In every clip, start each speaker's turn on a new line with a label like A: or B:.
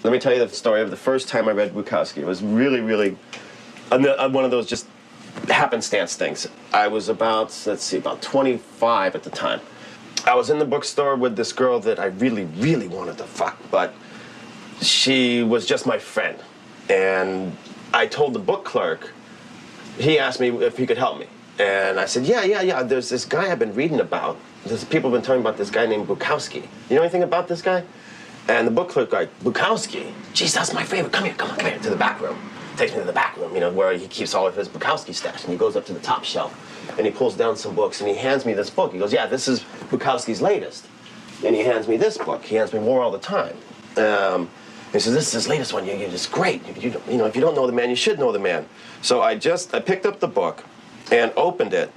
A: Let me tell you the story of the first time I read Bukowski. It was really, really one of those just happenstance things. I was about, let's see, about 25 at the time. I was in the bookstore with this girl that I really, really wanted to fuck, but she was just my friend. And I told the book clerk, he asked me if he could help me. And I said, yeah, there's this guy I've been reading about. People have been talking about this guy named Bukowski. You know anything about this guy? And the book clerk like, Bukowski? Jeez, that's my favorite. Come here, come here, to the back room. Takes me to the back room, you know, where he keeps all of his Bukowski stash. And he goes up to the top shelf, and he pulls down some books, and he hands me this book. He goes, yeah, this is Bukowski's latest. And he hands me this book. He hands me more all the time. He says, this is his latest one. It's great. You know, if you don't know the man, you should know the man. So I picked up the book and opened it,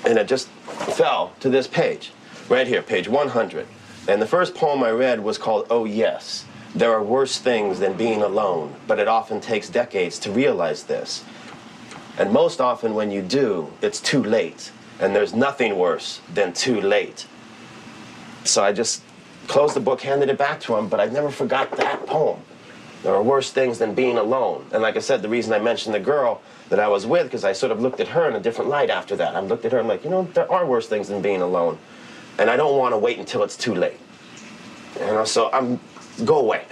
A: and it just fell to this page, right here, page 100. And the first poem I read was called Oh Yes. There are worse things than being alone, but it often takes decades to realize this. And most often when you do, it's too late. And there's nothing worse than too late. So I just closed the book, handed it back to him, but I never forgot that poem. There are worse things than being alone. And like I said, the reason I mentioned the girl that I was with, because I sort of looked at her in a different light after that. I looked at her and like, you know, there are worse things than being alone. And I don't want to wait until it's too late. You know, so go away.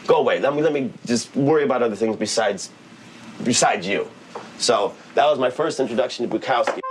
A: Go away. Let me just worry about other things besides you. So that was my first introduction to Bukowski.